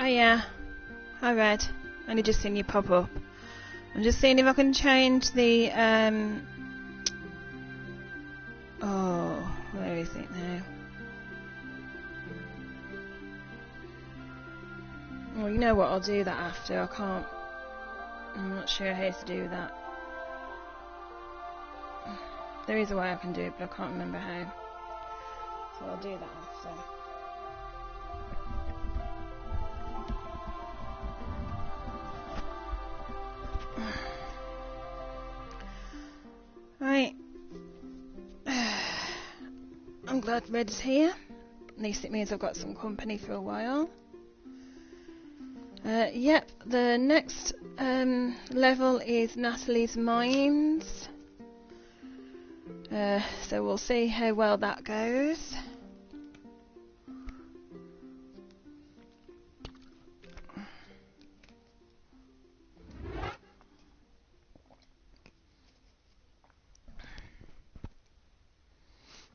Oh yeah, hi Red. Only just seen you pop up. I'm just seeing if I can change the oh, where is it now? Well, you know what, I'll do that after. I'm not sure how to do that. There is a way I can do it, but I can't remember how. So I'll do that after. Right. I'm glad Red's here. At least it means I've got some company for a while. Yep, the next level is Natalie's Mines. So we'll see how well that goes.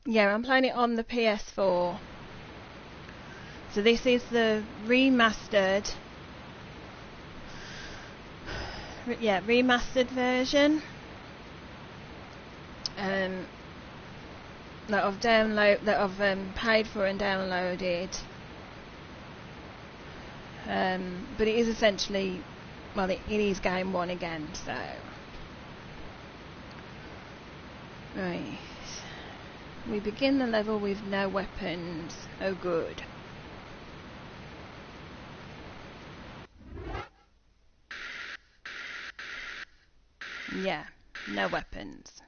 Yeah, I'm playing it on the PS4. So this is the remastered version that I've paid for and downloaded. But it is essentially, well, it is game 1 again, so right. We begin the level with no weapons. Oh good. Yeah, no weapons.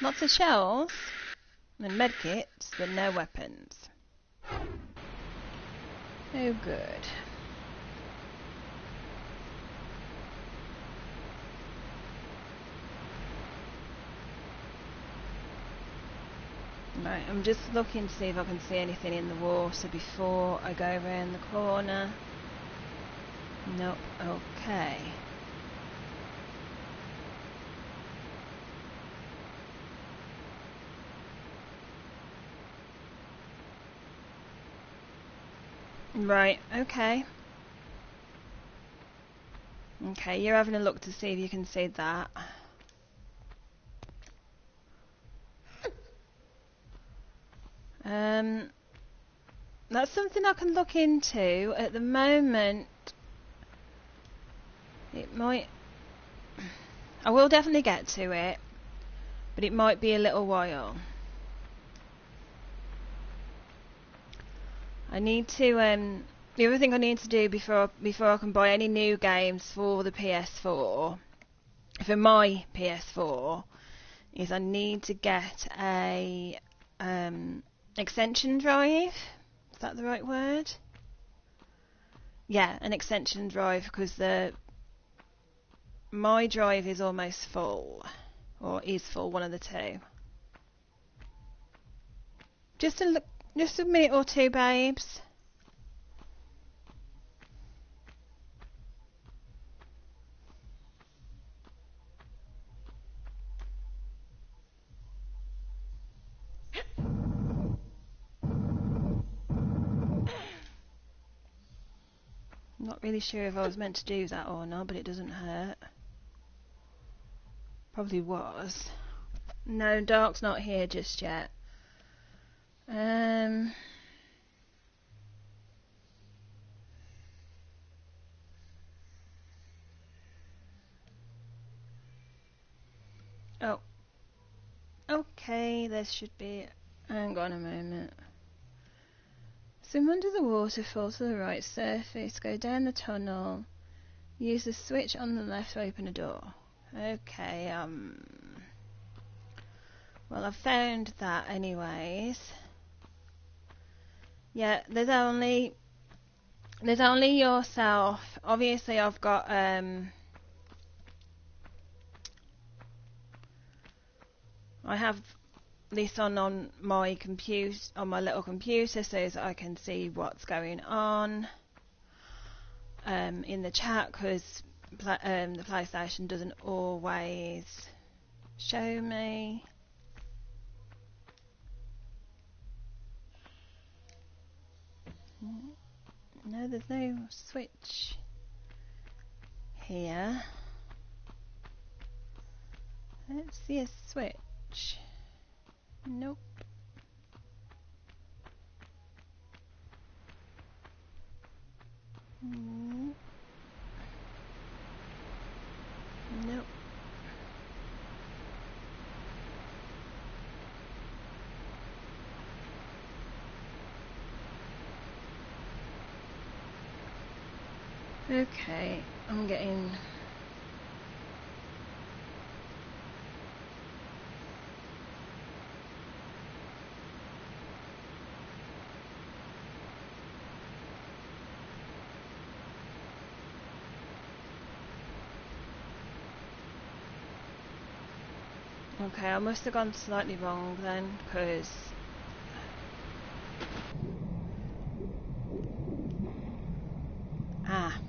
Lots of shells and medkits, but no weapons. Oh good. Right, I'm just looking to see if I can see anything in the water before I go around the corner. Nope, okay. Right, okay. Okay, you're having a look to see if you can see that. That's something I can look into. At the moment, it might... I will definitely get to it, but it might be a little while. I need to... the other thing I need to do before I can buy any new games for the PS4, for my PS4, is I need to get a extension drive. Is that the right word? Yeah, an extension drive, because my drive is almost full, or is full, one of the two. Just a minute or two, babes. Not really sure if I was meant to do that or not, but it doesn't hurt. Probably was. No, Dark's not here just yet. Oh. Okay, there should be... Hang on a moment. Swim under the waterfall to the right surface, go down the tunnel, use the switch on the left to open a door. Okay, well, I've found that anyways. Yeah, there's only yourself. Obviously I've got I have this on my computer, on my little computer, so that I can see what's going on in the chat, because the PlayStation doesn't always show me. No, there's no switch here. I don't see a switch. Nope. Nope. Nope. Okay, I'm getting... Okay, I must have gone slightly wrong then, because... Ah.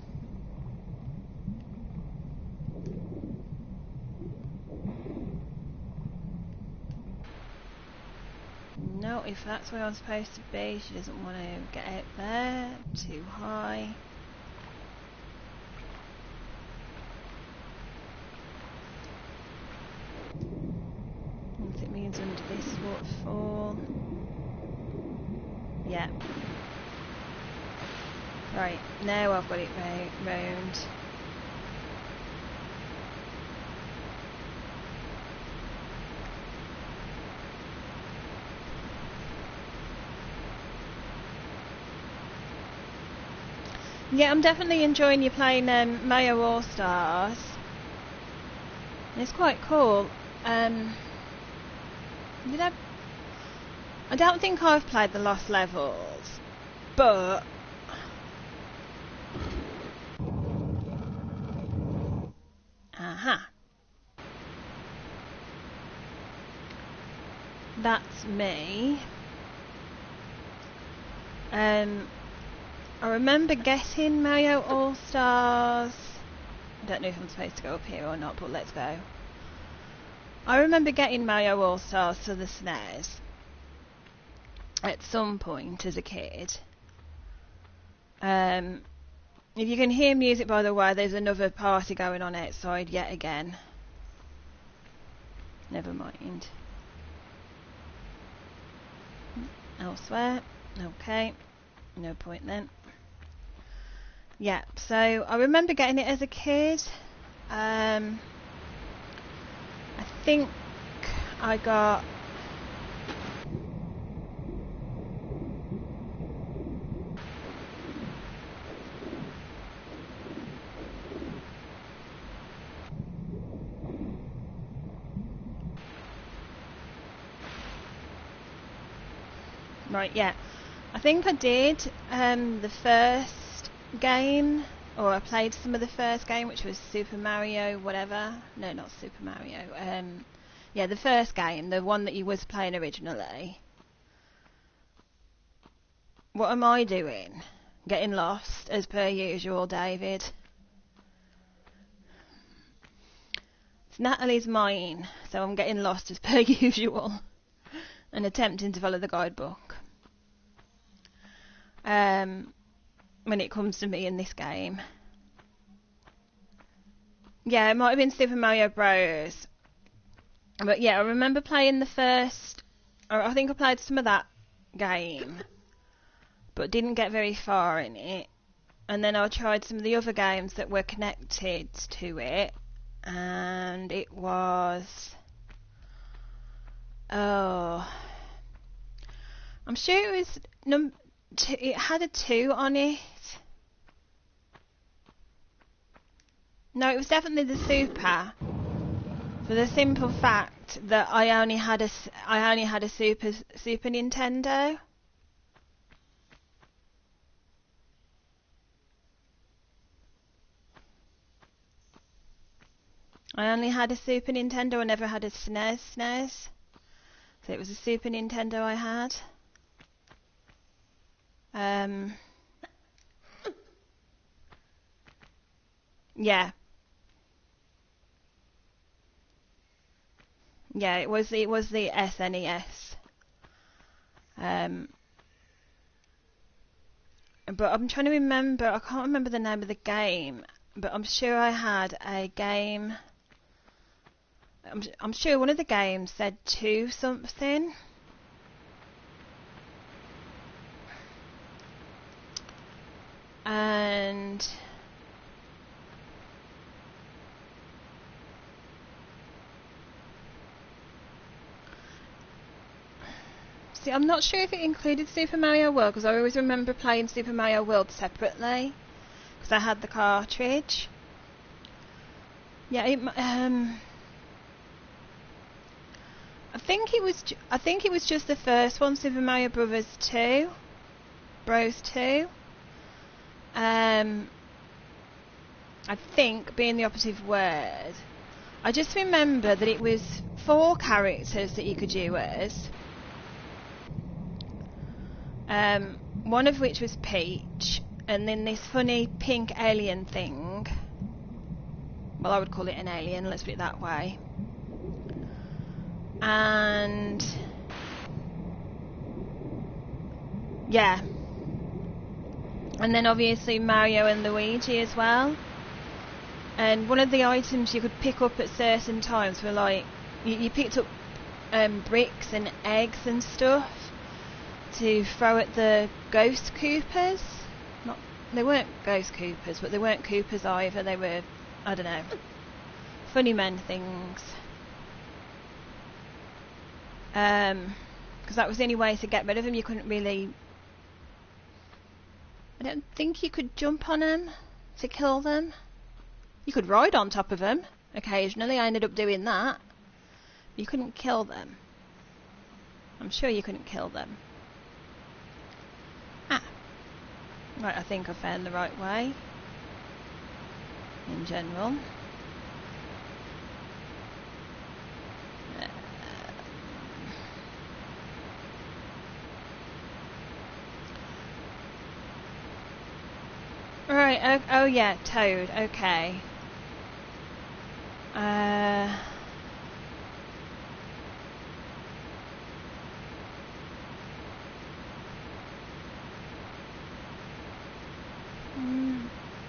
No, if that's where I'm supposed to be, she doesn't want to get out there. Too high. It means under this waterfall. Yeah. Right, now I've got it round. Yeah, I'm definitely enjoying you playing Mayo All Stars. It's quite cool. Did I don't think I've played the Lost Levels, but aha, that's me. I remember getting Mario All Stars. I don't know if I'm supposed to go up here or not, but let's go. I remember getting Mario All Stars to the SNES at some point as a kid. If you can hear music, by the way, there's another party going on outside yet again. Never mind. Elsewhere. Okay. No point then. Yeah, so I remember getting it as a kid. I think I got... Right, yeah. I think I did the first game, or I played some of the first game, which was Super Mario whatever. No, not Super Mario. Yeah, the first game, the one that you was playing originally. What am I doing? Getting lost, as per usual, David. It's Natalie's mine, so I'm getting lost as per usual. And attempting to follow the guidebook. When it comes to me in this game. Yeah, it might have been Super Mario Bros. But yeah, I remember playing the first... I think I played some of that game. But didn't get very far in it. And then I tried some of the other games that were connected to it. And it was... Oh... I'm sure it was... It had a 2 on it. No, it was definitely the Super. For the simple fact that I only had a Super Nintendo. I only had a Super Nintendo. I never had a SNES. So it was a Super Nintendo I had. Yeah. Yeah, it was the SNES. But I'm trying to remember, I can't remember the name of the game, but I'm sure I had a game. I'm sure one of the games said 2 something. And see, I'm not sure if it included Super Mario World, because I always remember playing Super Mario World separately, because I had the cartridge. Yeah, I think it was just the first one, Super Mario Bros. 2. Bros. 2. I think being the operative word. I just remember that it was 4 characters that you could do as. One of which was Peach, and then this funny pink alien thing. Well, I would call it an alien, let's put it that way. And yeah. And then obviously Mario and Luigi as well. And one of the items you could pick up at certain times were like, you picked up bricks and eggs and stuff to throw at the ghost Koopas. They weren't ghost Koopas, but they weren't Koopas either. They were, I don't know, funny men things. Because that was the only way to get rid of them. You couldn't really... I don't think you could jump on them to kill them. You could ride on top of them occasionally. I ended up doing that. You couldn't kill them. I'm sure you couldn't kill them. Ah. Right, I think I found the right way. In general. Right, oh yeah, Toad, okay.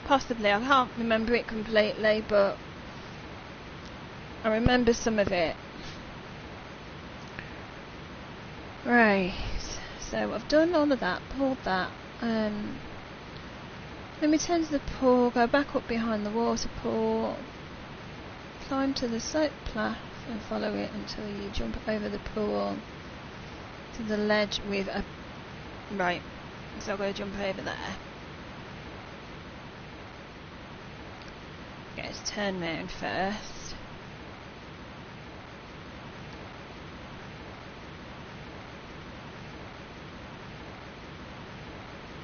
Possibly, I can't remember it completely, but I remember some of it. Right, so I've done all of that, pulled that. Let me turn to the pool, go back up behind the water pool, climb to the soap path and follow it until you jump over the pool to the ledge with a... Right, so I've got to jump over there. Okay, let's turn round first.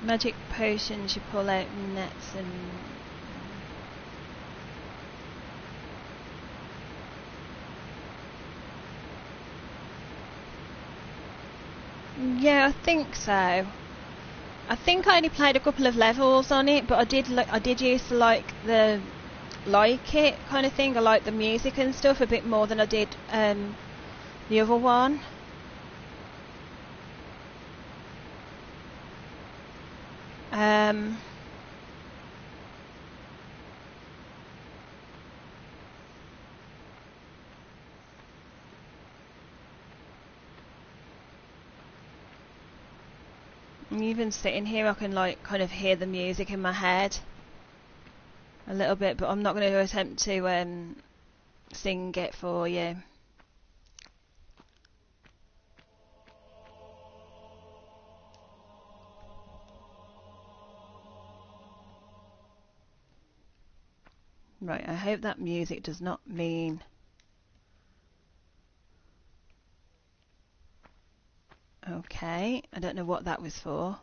Magic potions, you pull out nets and... Yeah, I think so. I think I only played a couple of levels on it, but I did used to like it kind of thing. I like the music and stuff a bit more than I did the other one. Even sitting here, I can like kind of hear the music in my head a little bit, but I'm not going to attempt to sing it for you. Right, I hope that music does not mean... Okay, I don't know what that was for.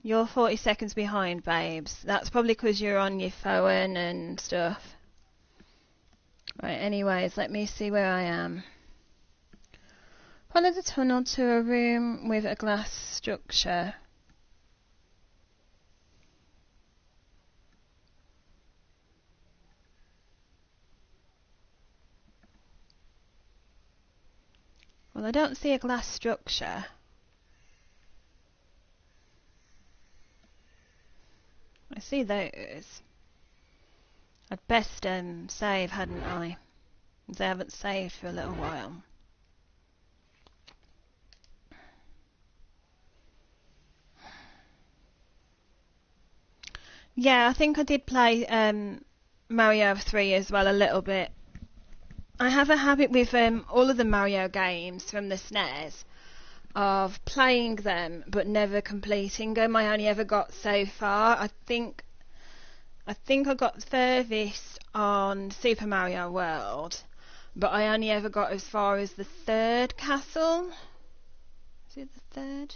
You're 40 seconds behind, babes. That's probably because you're on your phone and stuff. Right, anyways, let me see where I am. Follow the tunnel to a room with a glass structure. Well, I don't see a glass structure. I see those. I'd best save, hadn't I? Because I haven't saved for a little while. Yeah, I think I did play Mario 3 as well a little bit. I have a habit with all of the Mario games from the SNES of playing them but never completing them. I only ever got so far. I think I got furthest on Super Mario World, but I only ever got as far as the third castle. Is it the third?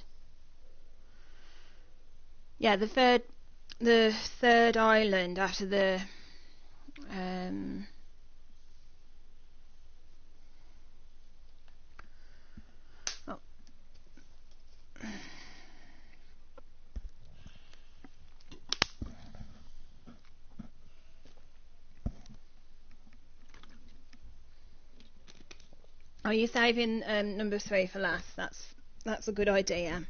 Yeah, the third island after the oh. Are you saving number 3 for last? That's a good idea.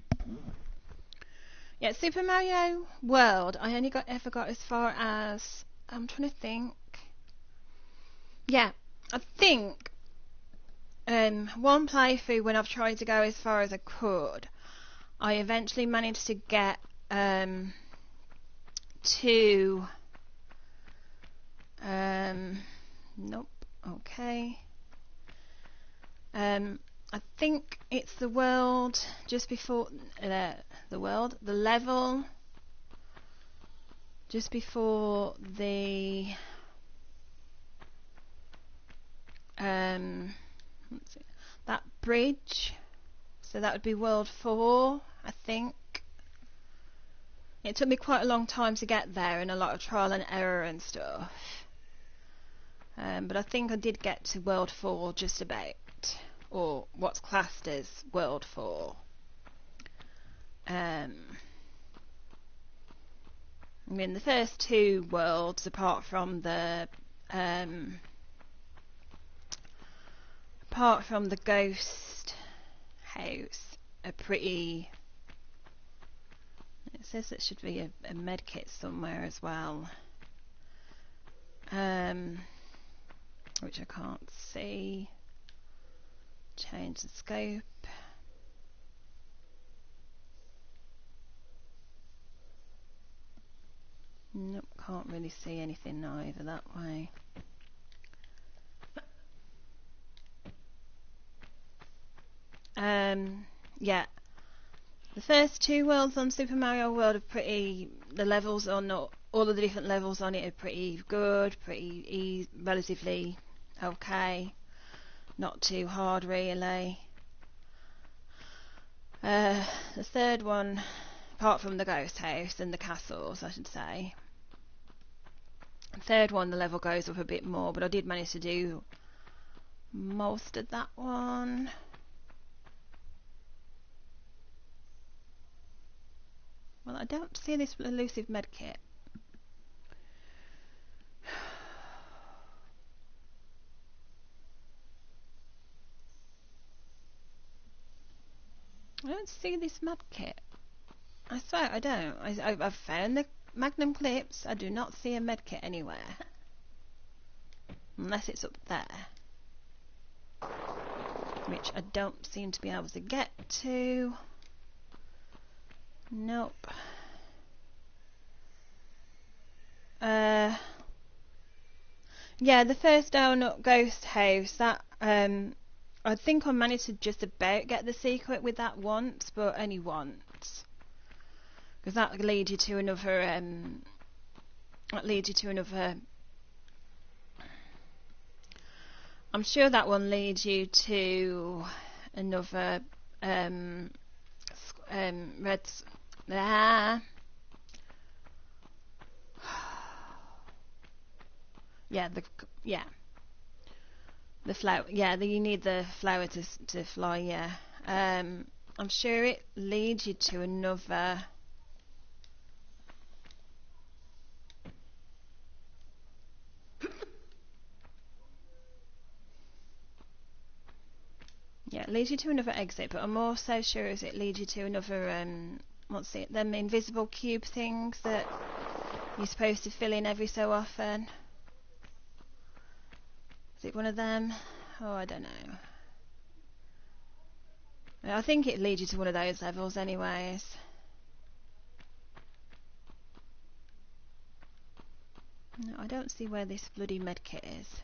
Yeah, Super Mario World. I only ever got as far as, I'm trying to think. Yeah, I think one playthrough when I've tried to go as far as I could, I eventually managed to get to nope. Okay. I think it's the world just before the level just before the that bridge. So that would be world 4, I think. It took me quite a long time to get there and a lot of trial and error and stuff. But I think I did get to world 4 just about, or what's classed as world 4. I mean, the first 2 worlds, apart from the ghost house, are pretty. It says there should be a med kit somewhere as well, which I can't see. Change the scope. Nope, can't really see anything either that way. Yeah. The first 2 worlds on Super Mario World are pretty. The levels are not. All of the different levels on it are pretty good, pretty relatively okay. Not too hard, really. The third one, apart from the ghost house and the castles, I should say. The third one, the level goes up a bit more, but I did manage to do most of that one. Well, I don't see this elusive medkit. I don't see this medkit. I swear I don't. I've found the Magnum clips. I do not see a medkit anywhere. Unless it's up there. Which I don't seem to be able to get to. Nope. Yeah, the first donut ghost house, that I think I managed to just about get the secret with that once, but only once. Because that leads you to another I'm sure that one leads you to another red. The flower. Yeah, you need the flower to fly. Yeah. I'm sure it leads you to another. Yeah, it leads you to another exit, but I'm also sure as it leads you to another what's it? Them invisible cube things that You're supposed to fill in every so often. Is it one of them? Oh, I don't know. I think it leads you to one of those levels anyways. No, I don't see where this bloody medkit is.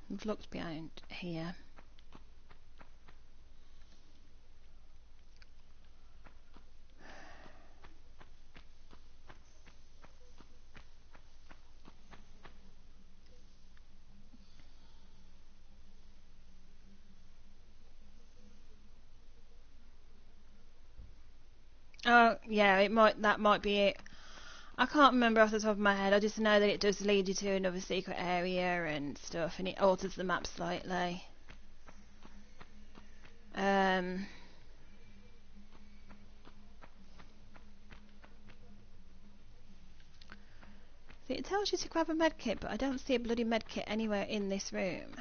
I've looked behind here. Oh, yeah, that might be it. I can't remember off the top of my head. I just know that it does lead you to another secret area and stuff, and it alters the map slightly. See, it tells you to grab a medkit, but I don't see a bloody medkit anywhere in this room.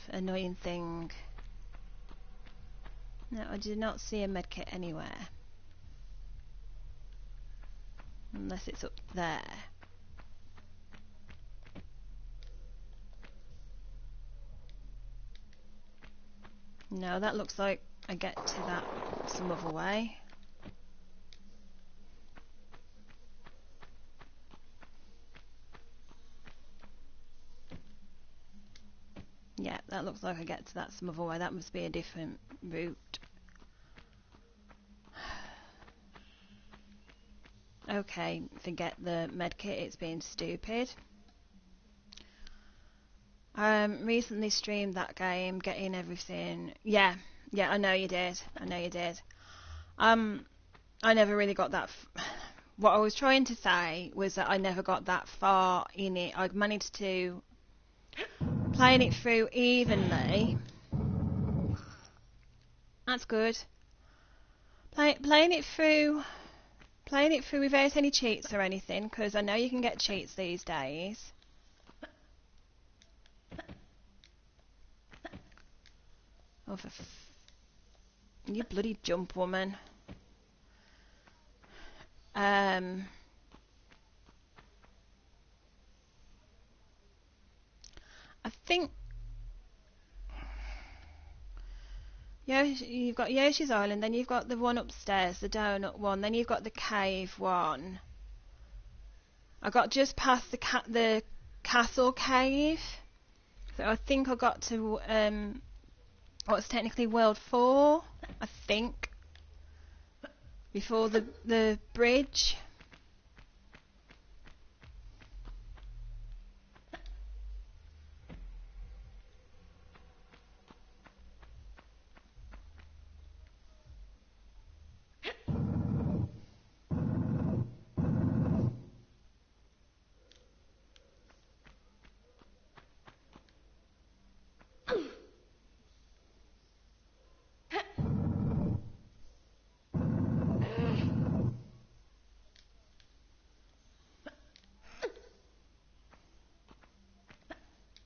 Annoying thing. No, I do not see a medkit anywhere. Unless it's up there. No, that looks like I get to that some other way. Yeah, that looks like I get to that some other way. That must be a different route. Okay, forget the medkit, it's being stupid. Recently streamed that game, getting everything. Yeah, I know you did. I never really got that. What I was trying to say was that I never got that far in it. I managed to playing it through evenly. That's good. Playing it through without any cheats or anything, because I know you can get cheats these days. Oh, you bloody jump, woman. I think you've got Yoshi's Island, then you've got the one upstairs, the donut one, then you've got the cave one. I got just past the castle cave, so I think I got to what's technically World 4, I think, before the bridge.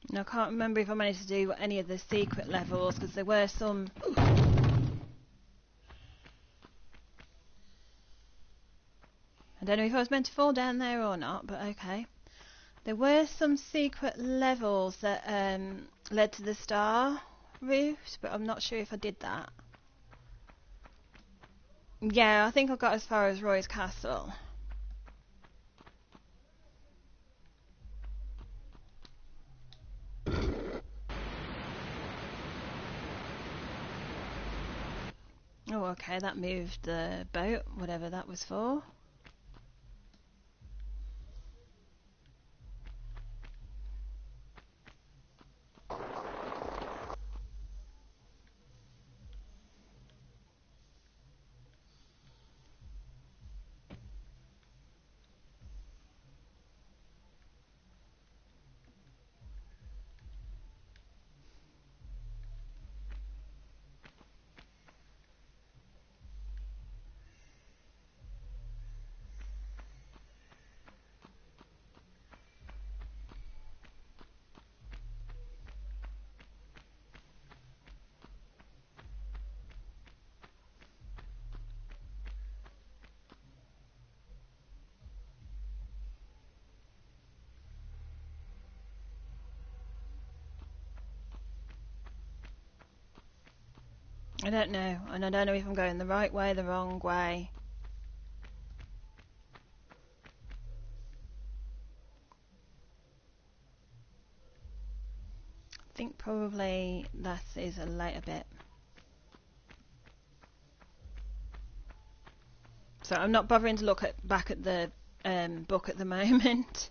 And I can't remember if I managed to do any of the secret levels, because there were some. I don't know if I was meant to fall down there or not, but okay. There were some secret levels that led to the star route, but I'm not sure if I did that. Yeah, I think I got as far as Roy's Castle. Oh, okay, that moved the boat, whatever that was for. I don't know, and I don't know if I'm going the right way, the wrong way. I think probably that is a later bit. So I'm not bothering to look back at the book at the moment.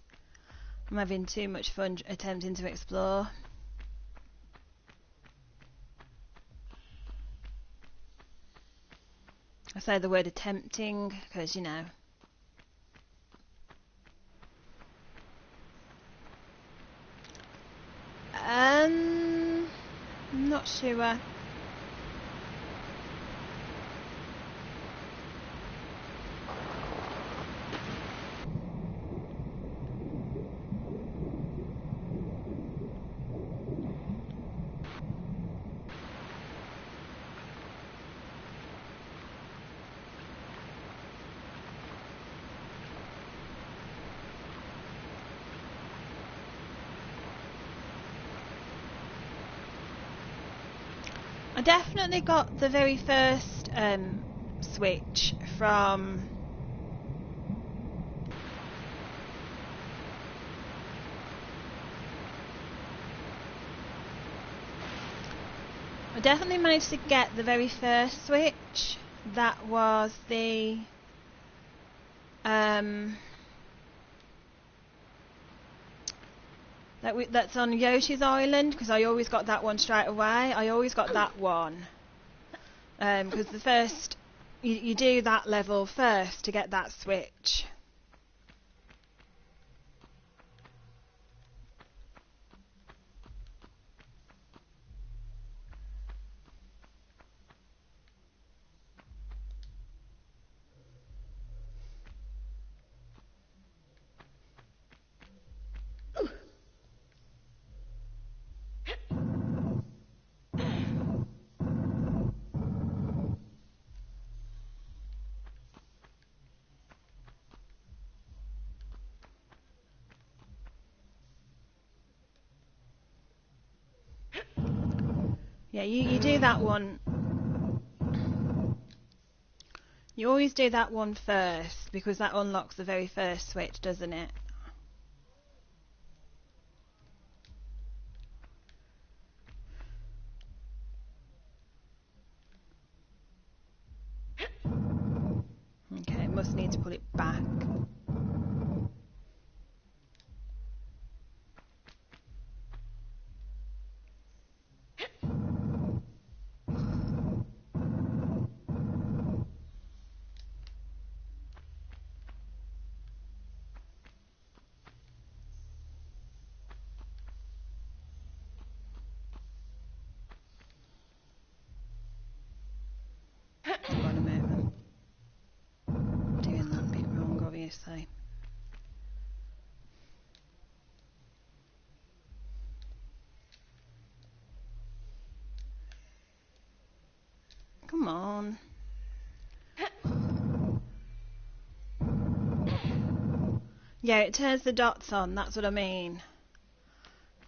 I'm having too much fun attempting to explore. I say the word attempting because, you know. I'm not sure. I definitely got the very first switch from I definitely managed to get the very first switch. That was the that's on Yoshi's Island, because I always got that one straight away. I always got that one because the first you do that level first to get that switch. Yeah, you do that one. You always do that one first because that unlocks the very first switch, doesn't it? Okay, must need to pull it back. Hang on a moment. Doing that bit wrong, obviously. Come on. Yeah, it turns the dots on, that's what I mean.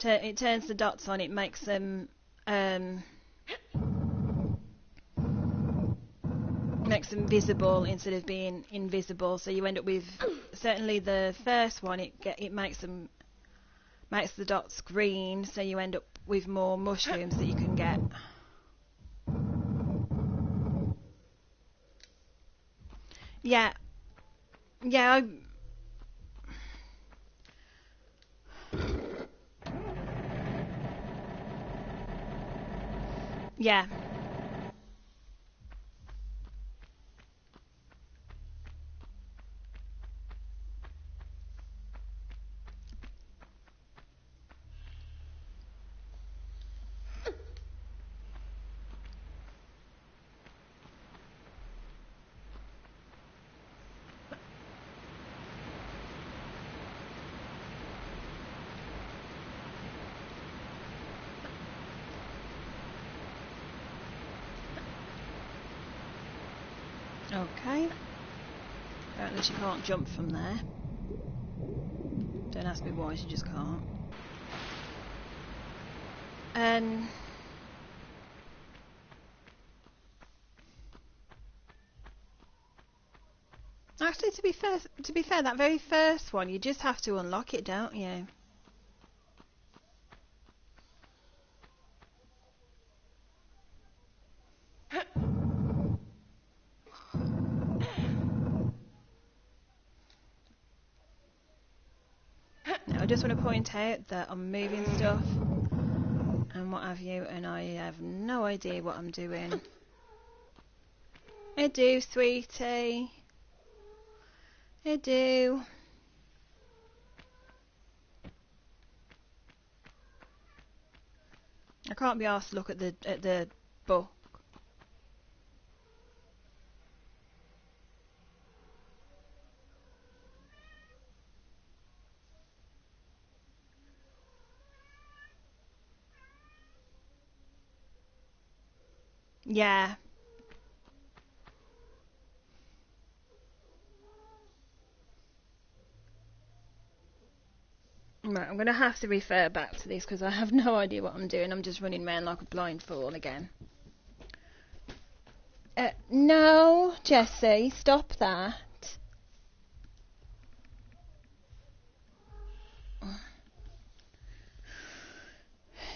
It turns the dots on, it makes them visible instead of being invisible, so you end up with, certainly the first one, it makes the dots green, so you end up with more mushrooms that you can get. Yeah. Yeah, yeah. Okay. Apparently she can't jump from there. Don't ask me why, she just can't. And Actually, to be fair, that very first one, you just have to unlock it, don't you? Now, I just want to point out that I'm moving stuff and what have you, and I have no idea what I'm doing. I do, sweetie. I do. I can't be asked to look at the book. Yeah. Right, I'm going to have to refer back to this because I have no idea what I'm doing. I'm just running around like a blind fool again. No, Jessie, stop that.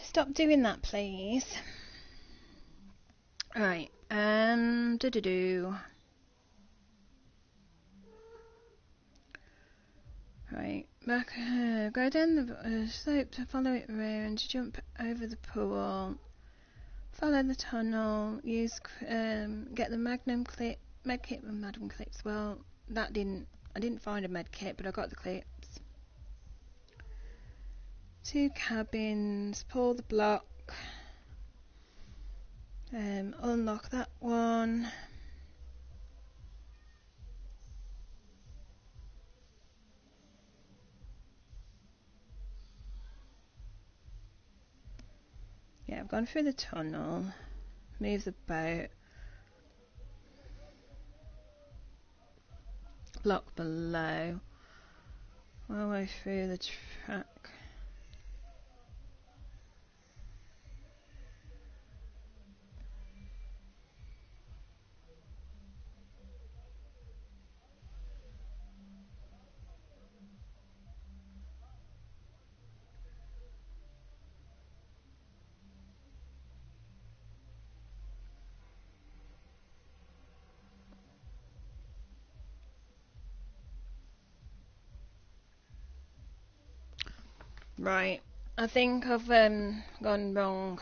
Stop doing that, please. Right, Right, back, go down the slope to follow it around, jump over the pool, follow the tunnel, use, get the magnum clip, med kit and magnum clips. Well, I didn't find a med kit, but I got the clips. 2 cabins, pull the block, unlock that one. Yeah, I've gone through the tunnel, move the boat, block below, all the way through the track. Right, I think I've gone wrong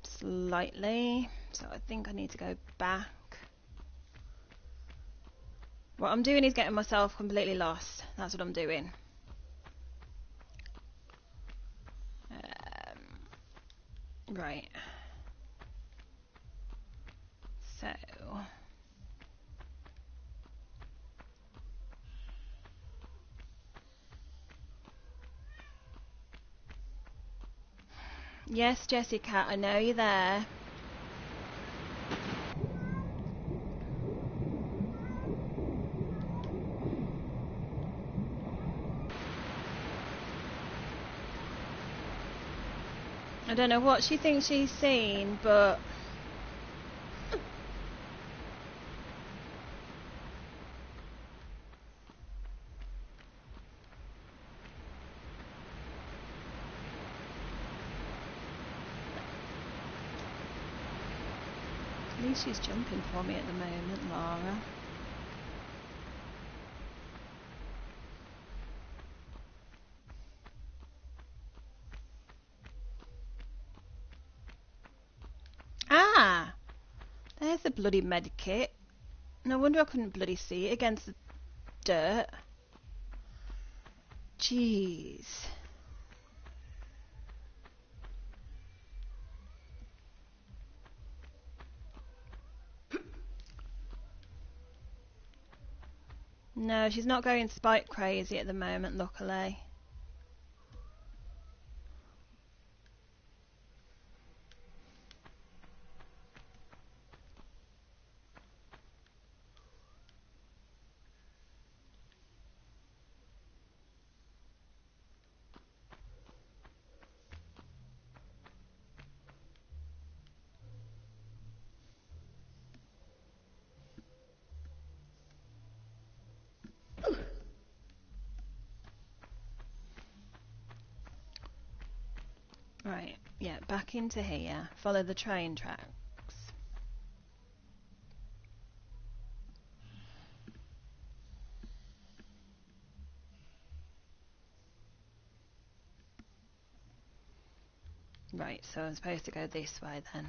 slightly, so I think I need to go back. What I'm doing is getting myself completely lost. That's what I'm doing. Right. So. Yes, Jessica, I know you're there. I don't know what she thinks she's seen, but at least she's jumping for me at the moment, Laura. Ah! There's the bloody medkit. No wonder I couldn't bloody see it against the dirt. Jeez. No, she's not going spike crazy at the moment, luckily. Right, yeah, back into here. Follow the train tracks. Right, so I'm supposed to go this way then.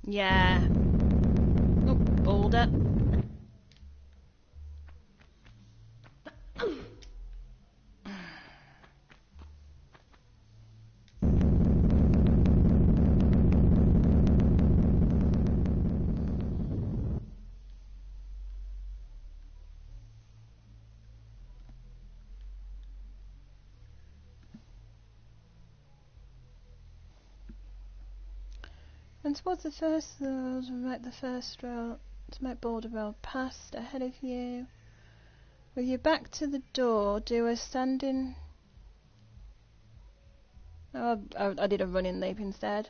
Yeah. Oh, boulder. And towards the first road, make the first road, to make border road past ahead of you. With your back to the door, do a standing... Oh, I did a running leap instead.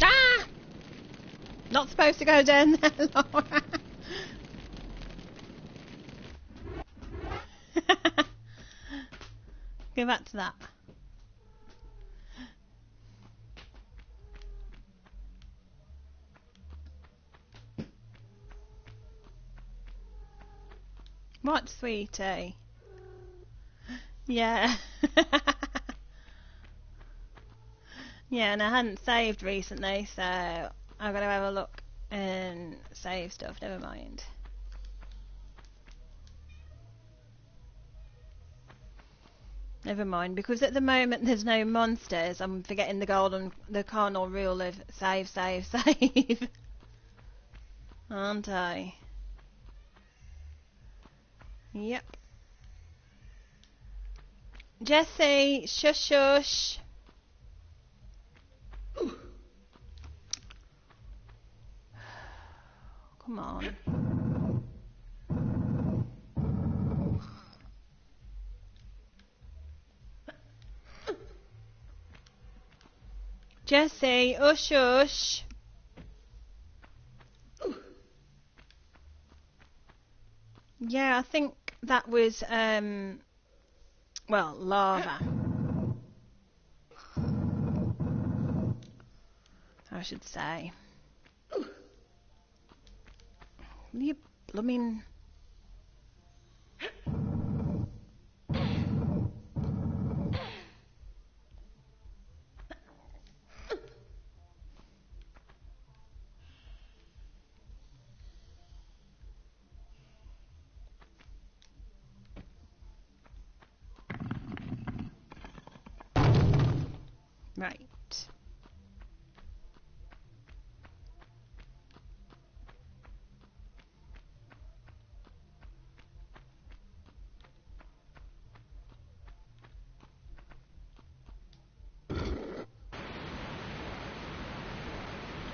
Ah! Not supposed to go down there, Laura. Go back to that. What, sweetie? Yeah. Yeah, and I hadn't saved recently, so I've got to have a look and save stuff. Never mind. Never mind, because at the moment there's no monsters. I'm forgetting the cardinal rule of save, save, save. Aren't I? Yep. Jessie, shush, shush. Come on. Jessie, ush, ush. Yeah, I think that was, well, lava. I should say. You blooming... Right.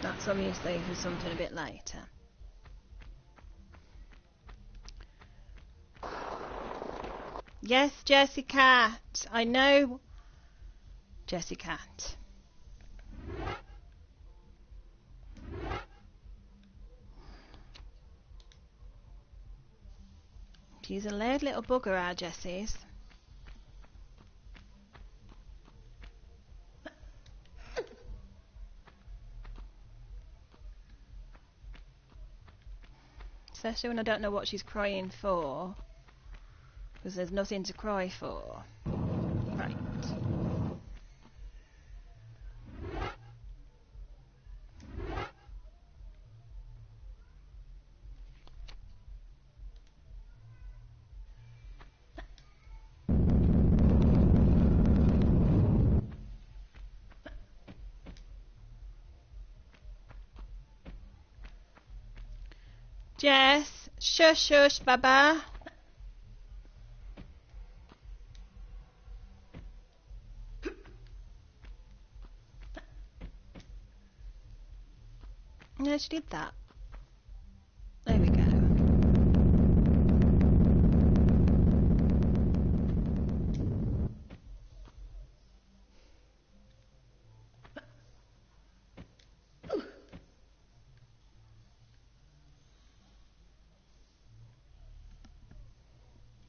That's obviously for something a bit later. Yes, Jessie Cat. I know. Jessie Cat. She's a loud little bugger, our Jessie's. Especially when I don't know what she's crying for. Because there's nothing to cry for. Right. Jess, shush shush, Baba. Yeah, she did that. There we go.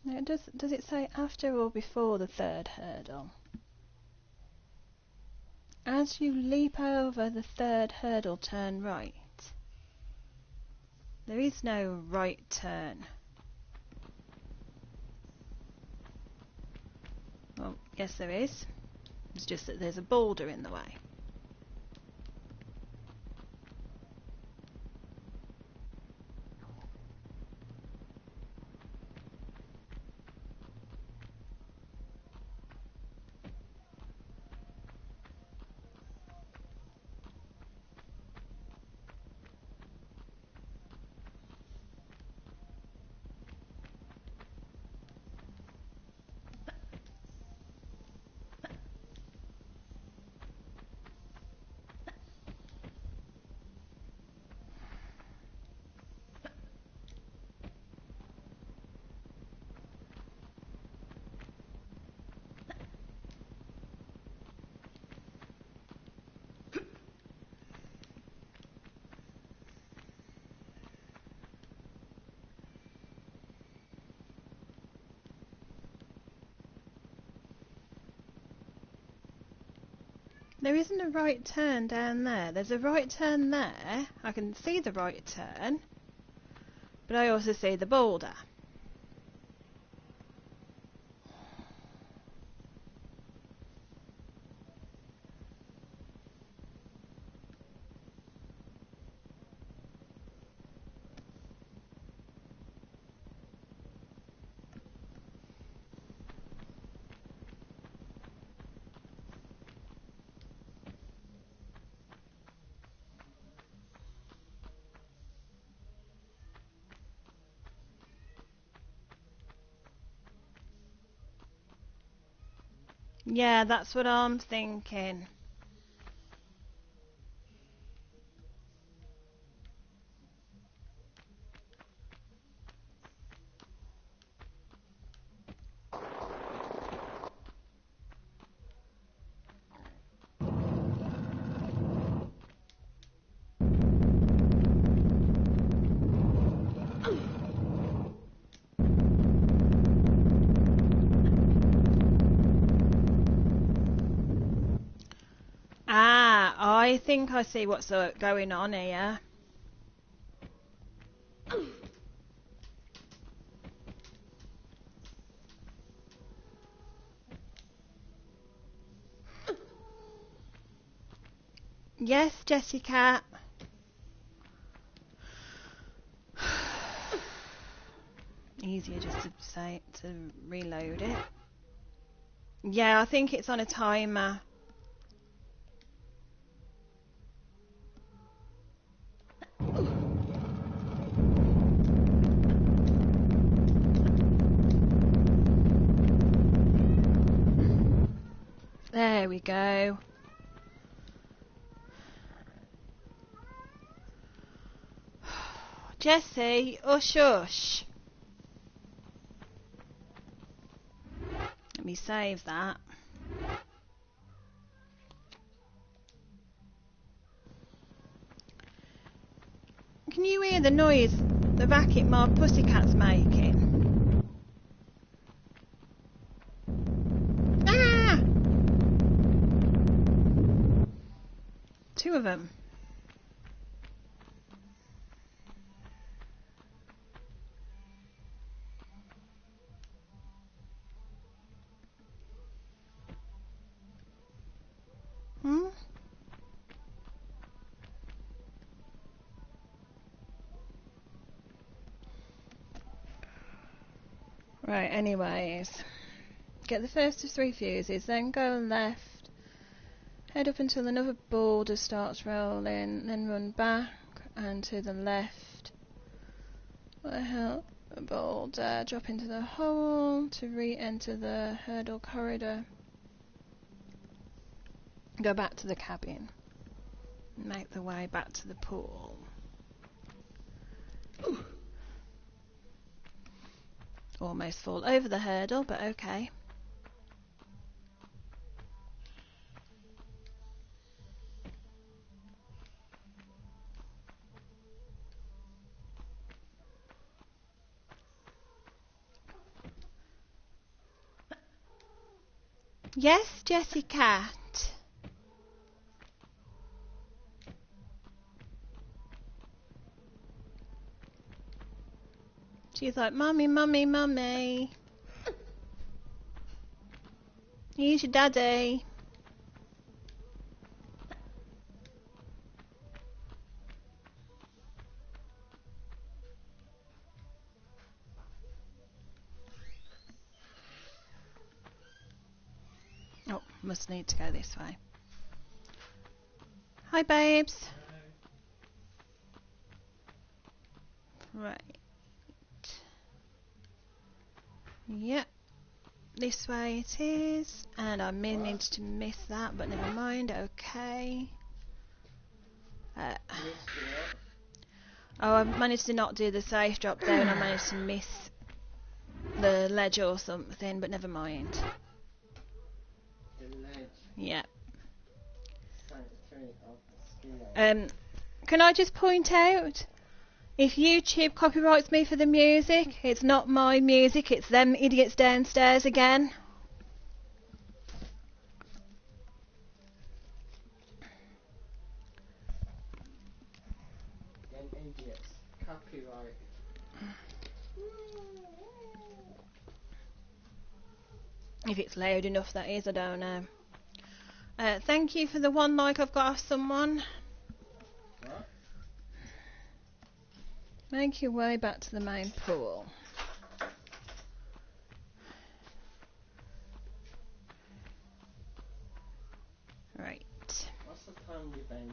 Now, does it say after or before the third hurdle? As you leap over the third hurdle, turn right. There is no right turn. Well, yes there is. It's just that there's a boulder in the way. There isn't a right turn down there. There's a right turn there. I can see the right turn, but I also see the boulder. Yeah, that's what I'm thinking. Ah, I think I see what's going on here. Yes, Jessica. Easier just to say to reload it. Yeah, I think it's on a timer. There we go. Jessie, ush. Let me save that. Can you hear the noise, the racket my pussycat's making? Ah! Two of them. Hmm? Right, anyways. Get the first of 3 fuses, then go left. Head up until another boulder starts rolling, then run back and to the left. Help a boulder drop into the hole to re-enter the hurdle corridor. Go back to the cabin. Make the way back to the pool. Almost fall over the hurdle, but okay. Yes, Jessie Cat. She's like, Mummy, Mummy, Mummy. Here's your daddy. Oh, must need to go this way. Hi, babes. Right. Yep. This way it is. And I managed to miss that, but never mind. Okay. Oh, I managed to not do the safe drop down. I managed to miss the ledge or something, but never mind. The ledge. Yeah. Can Can I just point out, if YouTube copyrights me for the music, it's not my music, it's them idiots downstairs again. Them idiots. Copyright. If it's loud enough, that is, I don't know. Thank you for the 1 like I've got off someone. What? Make your way back to the main pool. Right. What's the family event?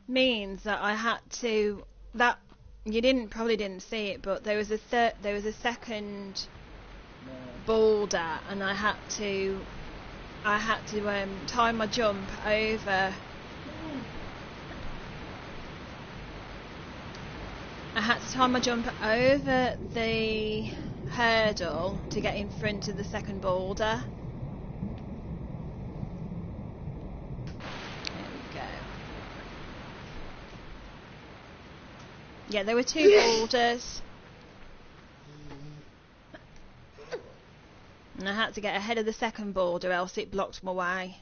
Means that I had to, that you probably didn't see it, but there was a second boulder, and I had to time my jump over. I had to time my jump over the hurdle to get in front of the second boulder. There we go. Yeah, there were 2 boulders. And I had to get ahead of the second boulder, else it blocked my way.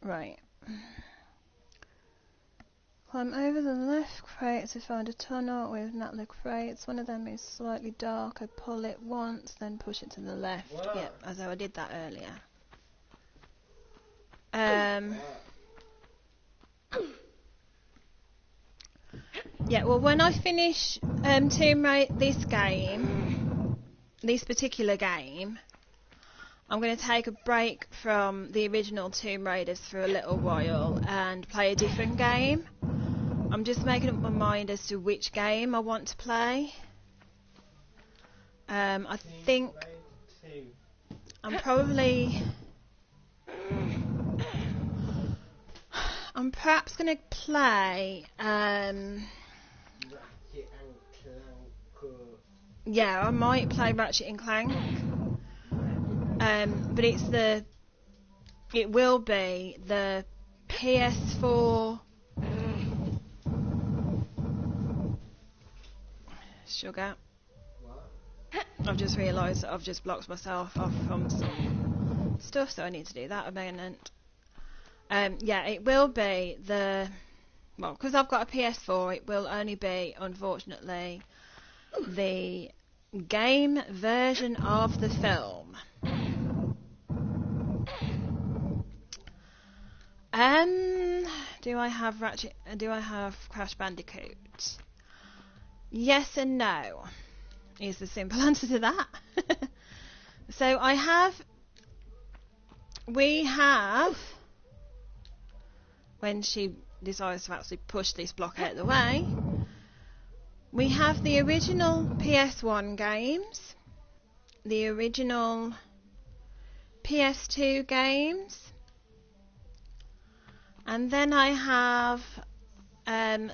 Right. Climb over the left crate to find a tunnel with knotlet crates. One of them is slightly darker. Pull it once, then push it to the left. Wow. Yep, as though I did that earlier. Yeah, well, when I finish this particular game, I'm going to take a break from the original Tomb Raiders for a little while and play a different game. I'm just making up my mind as to which game I want to play. I think I'm perhaps going to play Ratchet and Clank. Yeah, I might play Ratchet and Clank. But it will be the PS4 sugar. What? I've just realised that I've just blocked myself off from some stuff, so I need to do that a minute. Yeah, it will be because I've got a PS4, it will only be, unfortunately, the game version of the film. Do I have Crash Bandicoot? Yes and no is the simple answer to that. So we have, when she decides to actually push this block out of the way, we have the original PS1 games, the original PS2 games, and then I have the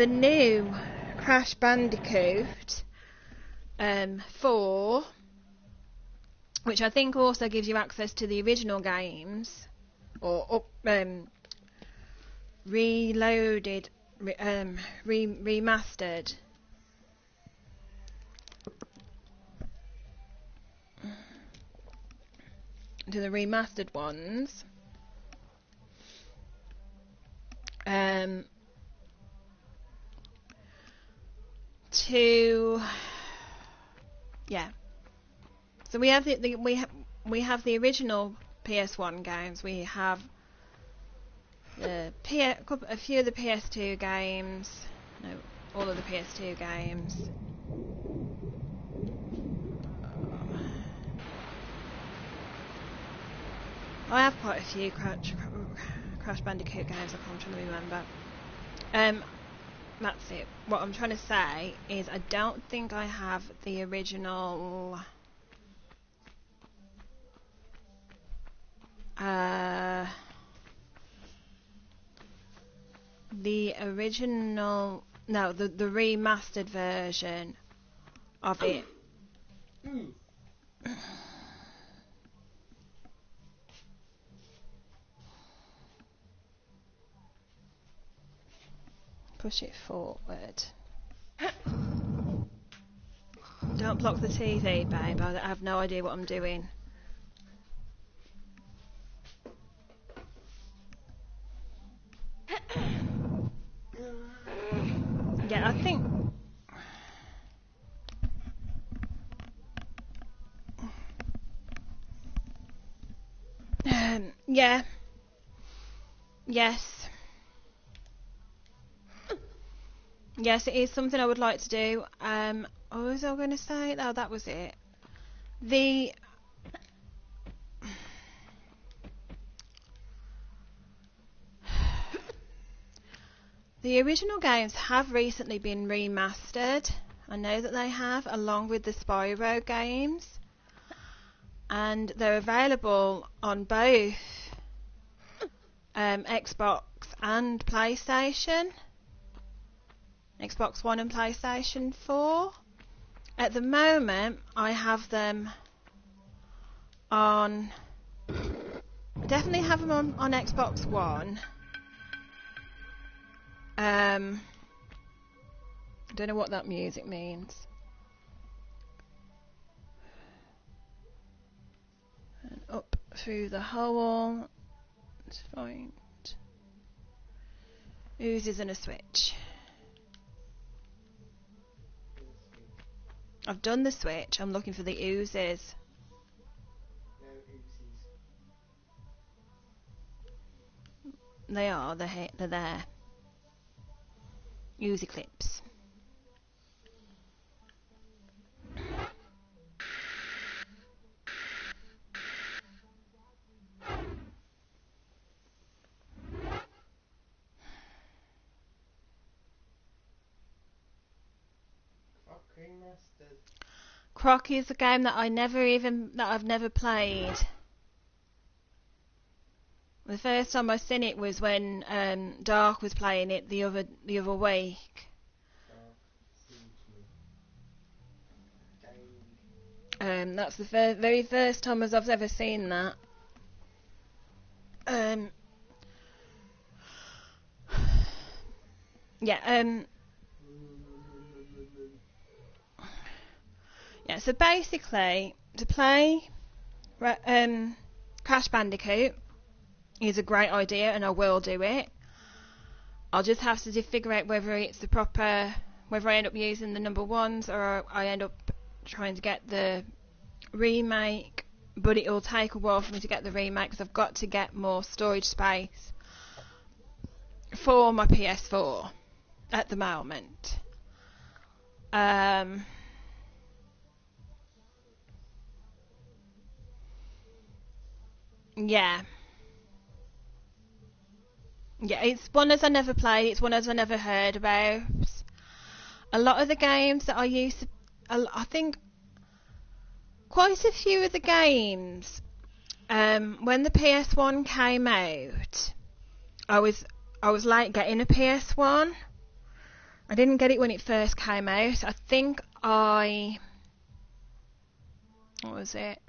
new Crash Bandicoot 4, which I think also gives you access to the original games, or reloaded, remastered. To the remastered ones. So we have we have the original PS1 games. We have a few of the PS2 games. No, all of the PS2 games. I have quite a few Crash Bandicoot games. I'm trying to remember. That's it. What I'm trying to say is I don't think I have the original. The remastered version of it. Push it forward. Don't block the TV, babe. I have no idea what I'm doing. Yeah, I think. Yeah. Yes. Yes, it is something I would like to do. What was I going to say? Oh, that was it. The original games have recently been remastered. I know that they have, along with the Spyro games. And they're available on both Xbox and PlayStation. Xbox One and PlayStation 4. At the moment, I have them on. I definitely have them on Xbox One. I don't know what that music means. And up through the hole. Let's find oozes and a switch. I've done the switch. I'm looking for the oozes. No oozes. They are. They're there. Oozy clips. Croc is a game that I've never played. The first time I seen it was when Dark was playing it the other week. That's the very first time as I've ever seen that. Yeah. Yeah. So basically, to play Crash Bandicoot is a great idea, and I will do it. I'll just have to figure out whether it's the proper, whether I end up using the number ones or I end up trying to get the remake. But it'll take a while for me to get the remake because I've got to get more storage space for my PS4 at the moment. Yeah. Yeah, it's one as I never played, it's one as I never heard about. A lot of the games that I used to, I think quite a few of the games when the PS1 came out, I was late getting a PS1. I didn't get it when it first came out. I think what was it?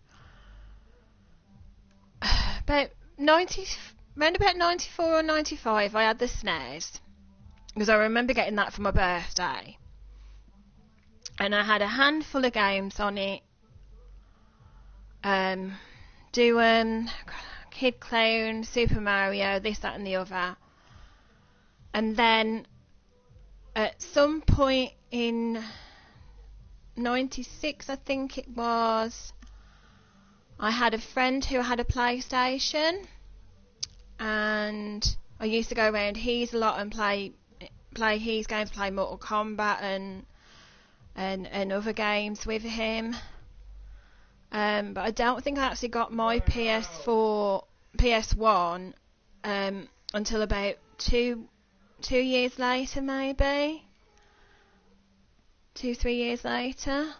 About 90, around about 94 or 95, I had the SNES. Because I remember getting that for my birthday. And I had a handful of games on it. Kid Clown, Super Mario, this, that and the other. And then at some point in 96, I think it was, I had a friend who had a PlayStation, and I used to go around his a lot and play his games, play Mortal Kombat and other games with him. But I don't think I actually got my PS1 until about 2 years later, maybe 2-3 years later.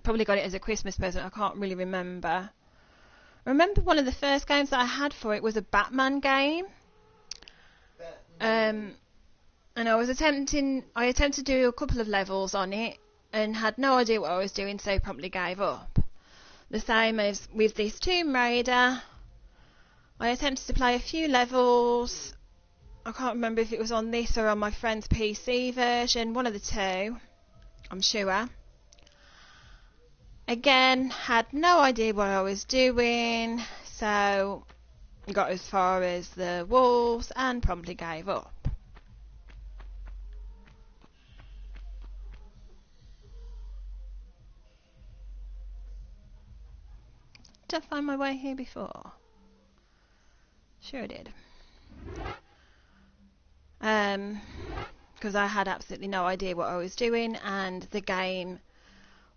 Probably got it as a Christmas present. I can't really remember. I remember one of the first games that I had for it was a Batman game. And I attempted to do a couple of levels on it and had no idea what I was doing, so promptly gave up. The same as with this Tomb Raider. I attempted to play a few levels. I can't remember if it was on this or on my friend's PC version, one of the two, I'm sure. Again, had no idea what I was doing, so got as far as the walls and promptly gave up. Did I find my way here before? Sure I did. Because I had absolutely no idea what I was doing, and the game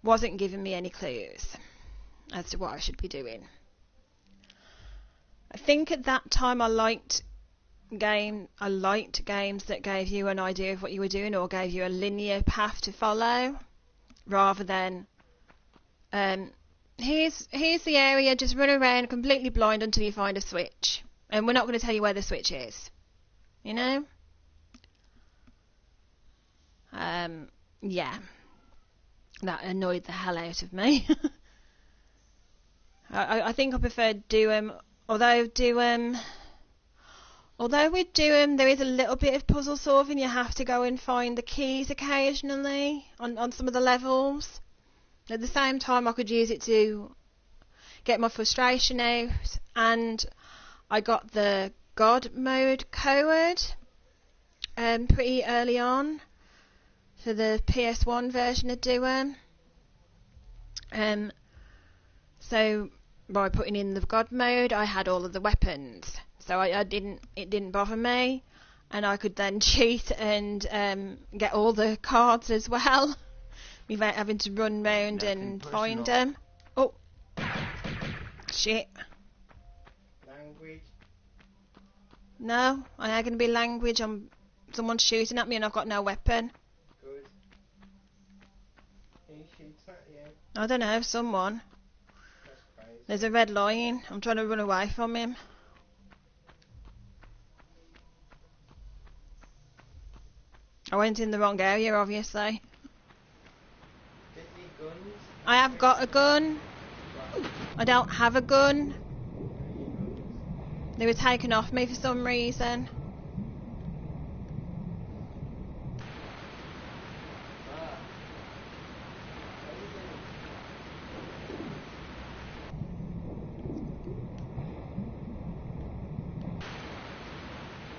wasn't giving me any clues as to what I should be doing. I think at that time I liked games that gave you an idea of what you were doing or gave you a linear path to follow, rather than here's the area, just run around completely blind until you find a switch, and we're not going to tell you where the switch is, you know. Yeah, that annoyed the hell out of me. I think I preferred Doom, although with Doom there is a little bit of puzzle solving. You have to go and find the keys occasionally on some of the levels. At the same time, I could use it to get my frustration out, and I got the God mode code pretty early on for the PS1 version of Doom. So by putting in the God mode, I had all of the weapons, so it didn't bother me, and I could then cheat and get all the cards as well without having to run round and find them. Oh shit! Language. No, I ain't gonna be language. Someone's shooting at me and I've got no weapon. Good. He shoots at you. I don't know, someone. That's crazy. There's a red line. I'm trying to run away from him. I went in the wrong area, obviously. Get your guns. I have got a gun. I don't have a gun. They were taken off me for some reason.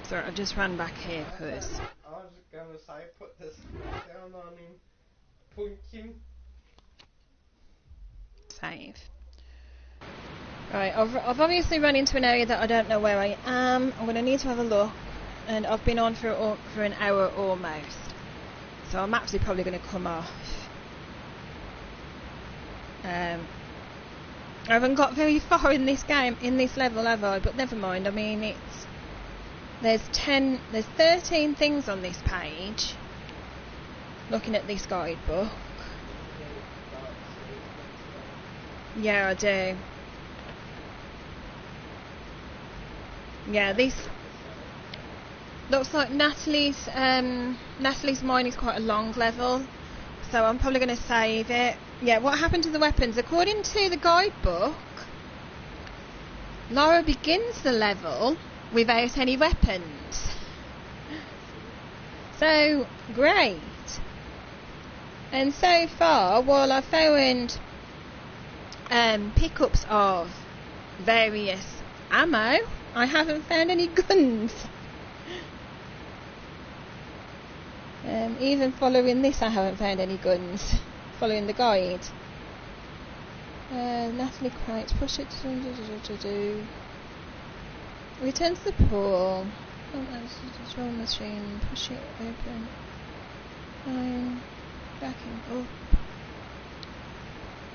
Sorry, I just ran back here because I was gonna say, put this down on him. Punch him. save. Right, I've obviously run into an area that I don't know where I am. I'm going to need to have a look, and I've been on for an hour almost, so I'm actually probably going to come off. I haven't got very far in this game, in this level, have I? But never mind. I mean, there's 13 things on this page. Looking at this guidebook. Yeah, I do. Yeah, this looks like Natalie's mine is quite a long level, so I'm probably going to save it. Yeah, what happened to the weapons? According to the guidebook, Laura begins the level without any weapons. So, great. And so far, while I've found pickups of various ammo, I haven't found any guns. Even following this, I haven't found any guns. Following the guide. Natalie crates, push it to return to the pool. Control machine, push it open. Backing up.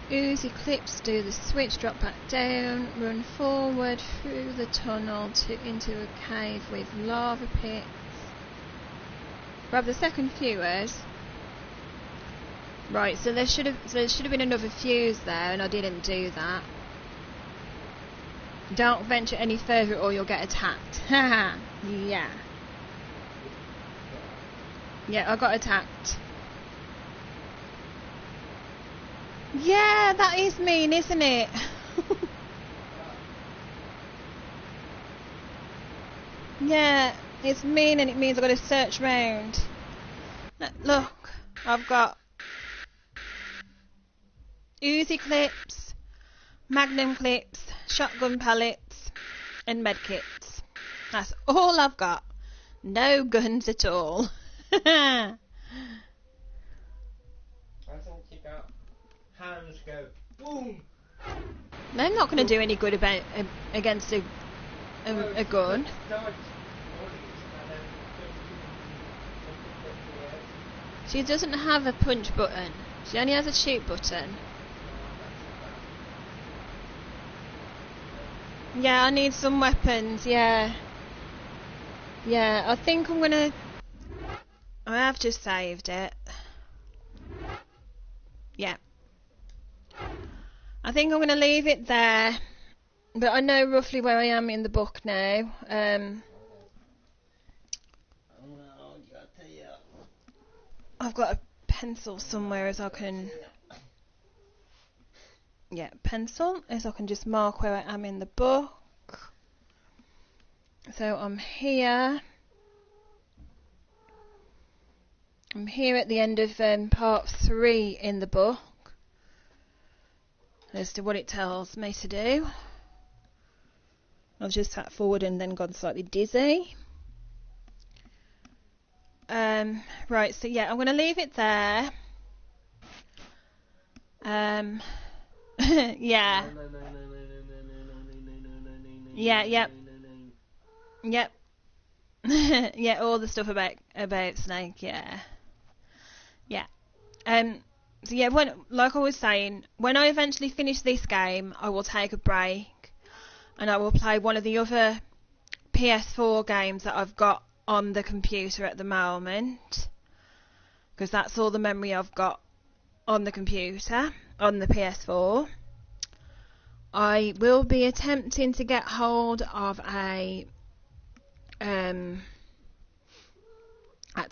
Uzi clips, do the switch, drop back down, run forward through the tunnel into a cave with lava pits. Grab the second fuse. Right, so there should have been another fuse there, and I didn't do that. Don't venture any further, or you'll get attacked. Haha. Yeah. Yeah, I got attacked. Yeah, that is mean, isn't it? Yeah, it's mean, and it means I've got to search round. Look, I've got Uzi clips, Magnum clips, shotgun pellets, and medkits. That's all I've got. No guns at all. I think you got hands go boom. They're not going to do any good against a gun. She doesn't have a punch button. She only has a shoot button. Yeah, I need some weapons, yeah. Yeah, I think I'm gonna... I have just saved it. Yeah. I think I'm gonna leave it there. But I know roughly where I am in the book now. I've got a pencil somewhere as I can... Yeah, pencil, as I can just mark where I am in the book. So I'm here. I'm here at the end of part 3 in the book as to what it tells me to do. I've just sat forward and then gone slightly dizzy. Right, so yeah, I'm going to leave it there. Yeah. Yeah, yep. Yep. Yeah, all the stuff about Snake, yeah. Yeah. So yeah, like I was saying, when I eventually finish this game, I will take a break and I will play one of the other PS4 games that I've got on the computer at the moment, because that's all the memory I've got on the computer, on the PS4. I will be attempting to get hold of a at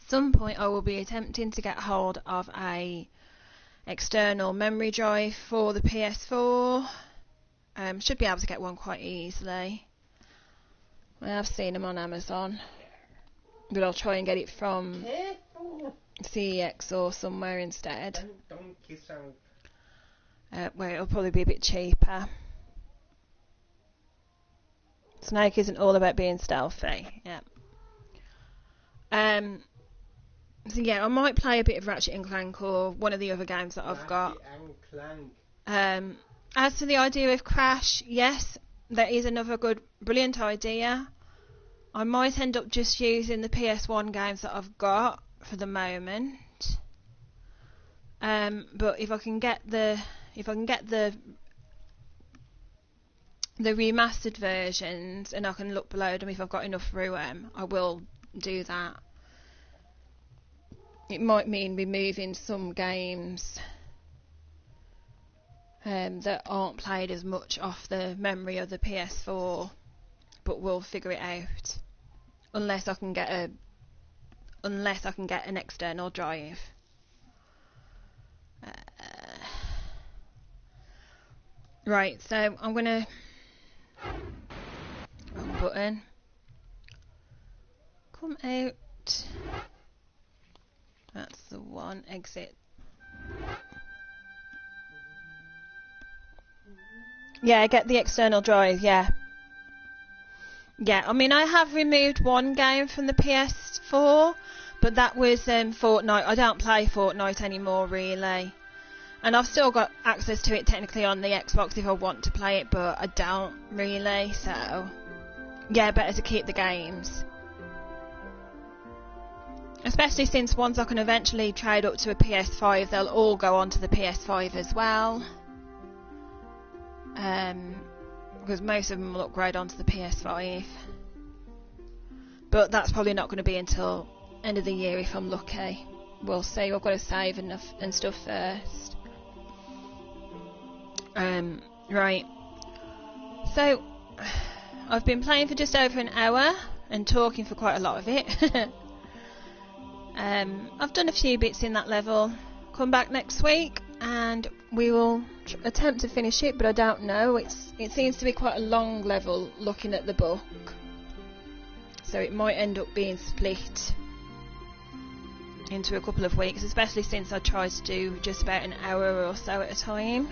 some point I will be attempting to get hold of a external memory drive for the PS4. Should be able to get one quite easily. I have seen them on Amazon, but I'll try and get it from CEX or somewhere instead, where it'll probably be a bit cheaper. Snake isn't all about being stealthy. Yeah. So yeah, I might play a bit of Ratchet and Clank or one of the other games that I've got. As for the idea of Crash, yes, that is another brilliant idea. I might end up just using the PS1 games that I've got for the moment. But if I can get the remastered versions and I can upload them if I've got enough room, I will do that. It might mean removing some games that aren't played as much off the memory of the PS4, but we'll figure it out. Unless I can get an external drive. Right, so I'm gonna wrong button. Come out. That's the one. Exit. Yeah, get the external drive. Yeah. Yeah, I mean, I have removed one game from the PS4, but that was Fortnite. I don't play Fortnite anymore, really. And I've still got access to it technically on the Xbox if I want to play it, but I don't really, so... Yeah, better to keep the games. Especially since once I can eventually trade up to a PS5, they'll all go onto the PS5 as well. Because most of them will upgrade onto the PS5. But that's probably not going to be until end of the year if I'm lucky. We'll see. I've got to save and stuff first. Right. So, I've been playing for just over an hour and talking for quite a lot of it. I've done a few bits in that level. Come back next week and we will attempt to finish it, but I don't know. It seems to be quite a long level looking at the book, so it might end up being split into a couple of weeks, especially since I tried to do just about an hour or so at a time.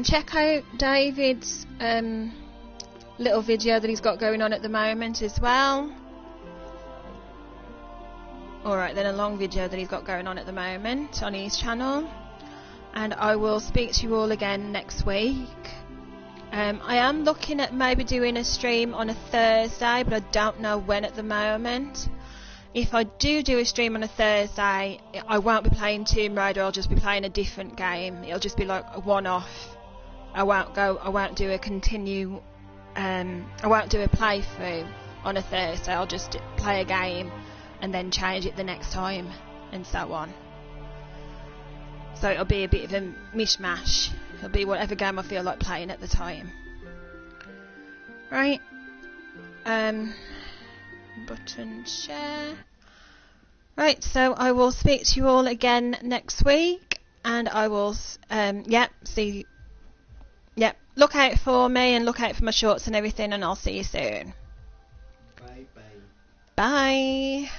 Check out David's little video that he's got going on at the moment as well. Alright, then a long video that he's got going on at the moment on his channel. And I will speak to you all again next week. I am looking at maybe doing a stream on a Thursday, but I don't know when at the moment. If I do a stream on a Thursday, I won't be playing Tomb Raider, I'll just be playing a different game. It'll just be like a one-off. I won't do a playthrough on a Thursday. I'll just play a game and then change it the next time, and so on. So it'll be a bit of a mishmash. It'll be whatever game I feel like playing at the time. Right. Button share. Right, so I will speak to you all again next week, and I will, look out for me and look out for my shorts and everything, and I'll see you soon. Bye bye. Bye.